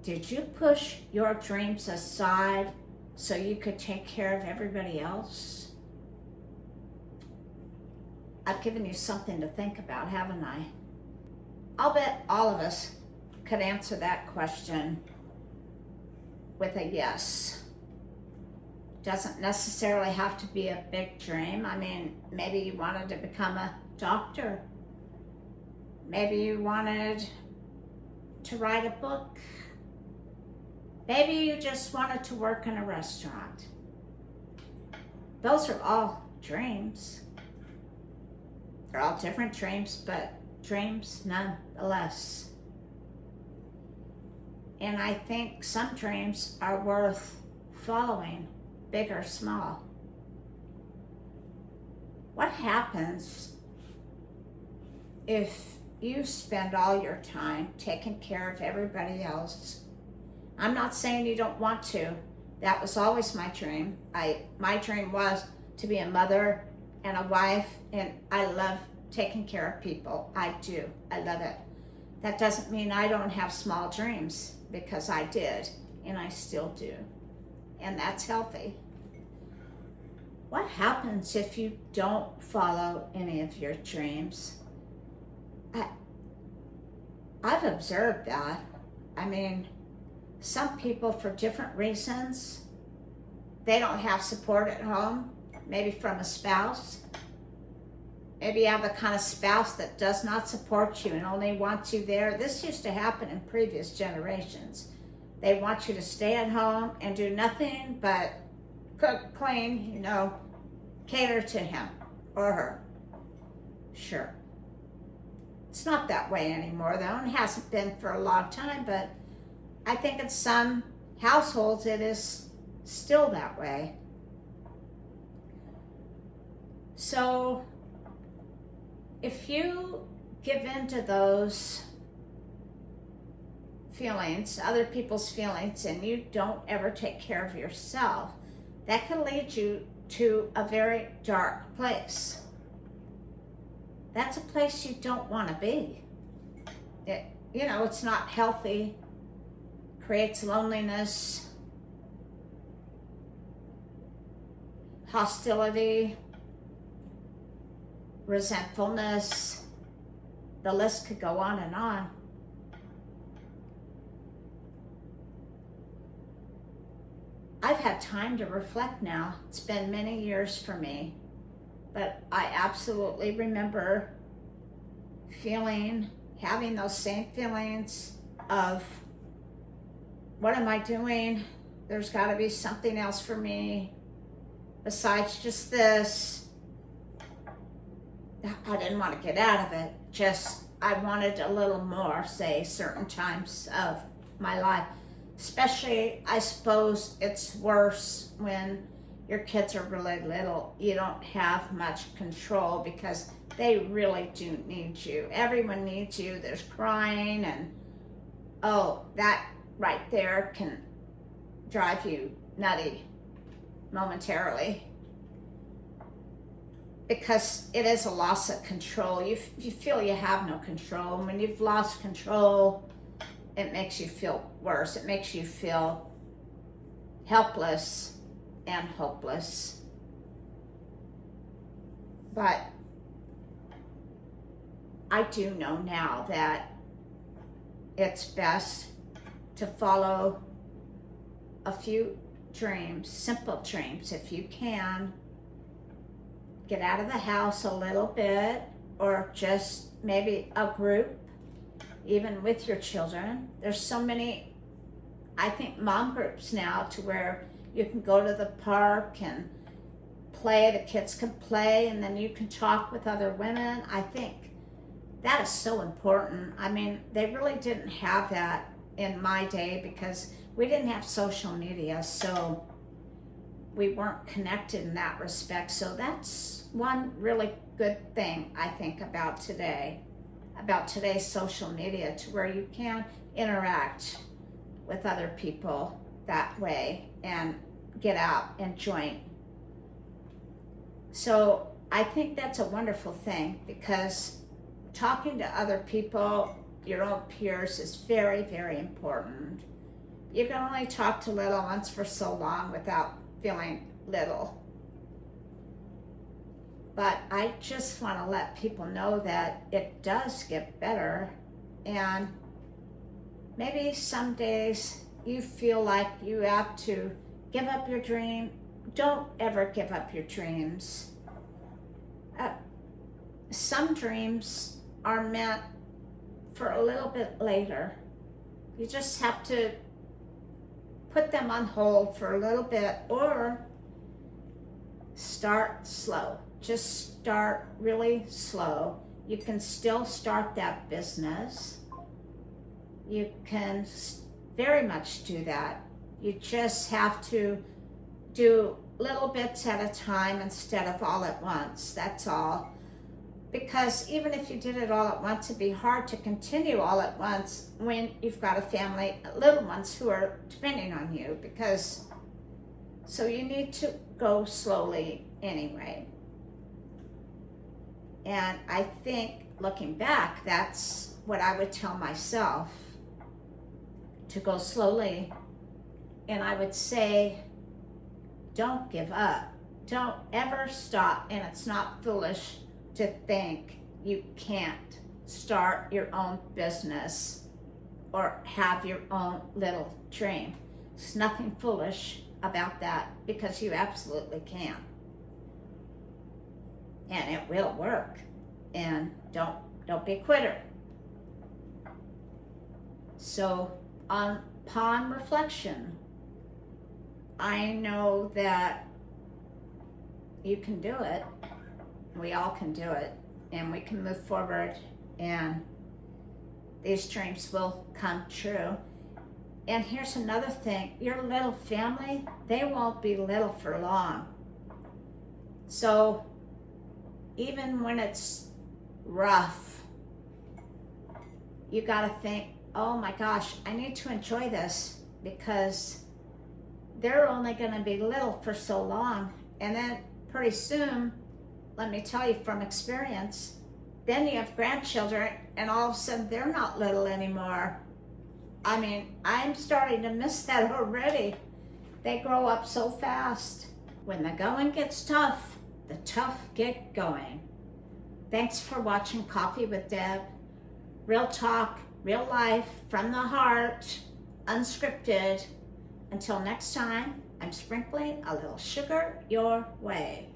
did you push your dreams aside so you could take care of everybody else? I've given you something to think about, haven't I? I'll bet all of us could answer that question with a yes. Doesn't necessarily have to be a big dream. I mean, maybe you wanted to become a doctor. Maybe you wanted to write a book. Maybe you just wanted to work in a restaurant. Those are all dreams. They're all different dreams, but dreams nonetheless. And I think some dreams are worth following, big or small. What happens if you spend all your time taking care of everybody else? I'm not saying you don't want to. That was always my dream. My dream was to be a mother and a wife, and I love taking care of people. I do. I love it. That doesn't mean I don't have small dreams, because I did, and I still do. And that's healthy. What happens if you don't follow any of your dreams? I've observed that. I mean, some people, for different reasons, they don't have support at home, maybe from a spouse. Maybe you have the kind of spouse that does not support you and only wants you there. This used to happen in previous generations. They want you to stay at home and do nothing but cook, clean, cater to him or her. Sure. It's not that way anymore, though, and it hasn't been for a long time, but I think in some households it is still that way. So if you give in to those feelings, other people's feelings, and you don't ever take care of yourself, that can lead you to a very dark place. That's a place you don't want to be. It's not healthy, creates loneliness, hostility, resentfulness. The list could go on and on. I've had time to reflect now. It's been many years for me, but I absolutely remember having those same feelings of, what am I doing? There's got to be something else for me besides just this. I didn't want to get out of it. Just, I wanted a little more, say, certain times of my life. Especially, I suppose it's worse when your kids are really little. You don't have much control because they really do need you. Everyone needs you. There's crying, and that right there can drive you nutty momentarily, because it is a loss of control. You feel you have no control, and when you've lost control, it makes you feel worse. It makes you feel helpless and hopeless. But I do know now that it's best to follow a few dreams, simple dreams, if you can. Get out of the house a little bit, or just maybe a group, even with your children. There's so many, I think, mom groups now to where you can go to the park and play. The kids can play, and then you can talk with other women. I think that is so important. I mean, they really didn't have that in my day because we didn't have social media, so we weren't connected in that respect. So that's one really good thing I think about today's social media, to where you can interact with other people that way and get out and join. So I think that's a wonderful thing, because talking to other people, your own peers, is very, very important. You can only talk to little ones for so long without feeling little. But I just want to let people know that it does get better, and maybe some days you feel like you have to give up your dream. Don't ever give up your dreams. Some dreams are meant for a little bit later. You just have to put them on hold for a little bit, or start slow. Just start really slow. You can still start that business. You can very much do that. You just have to do little bits at a time instead of all at once. That's all. Because even if you did it all at once, it'd be hard to continue all at once when you've got a family, little ones who are depending on you. So you need to go slowly anyway. And I think, looking back, that's what I would tell myself, to go slowly. And I would say, don't give up. Don't ever stop. And it's not foolish to think you can't start your own business or have your own little dream. There's nothing foolish about that, because you absolutely can. And it will work. And don't be a quitter. So upon reflection, I know that you can do it. We all can do it, and we can move forward, and these dreams will come true. And here's another thing, your little family, they won't be little for long. So even when it's rough, you gotta think, oh my gosh, I need to enjoy this, because they're only gonna be little for so long. And then pretty soon, let me tell you from experience, then you have grandchildren, and all of a sudden they're not little anymore. I mean, I'm starting to miss that already. They grow up so fast. When the going gets tough, the tough get going. Thanks for watching Coffee with Deb. Real talk, real life, from the heart, unscripted. Until next time, I'm sprinkling a little sugar your way.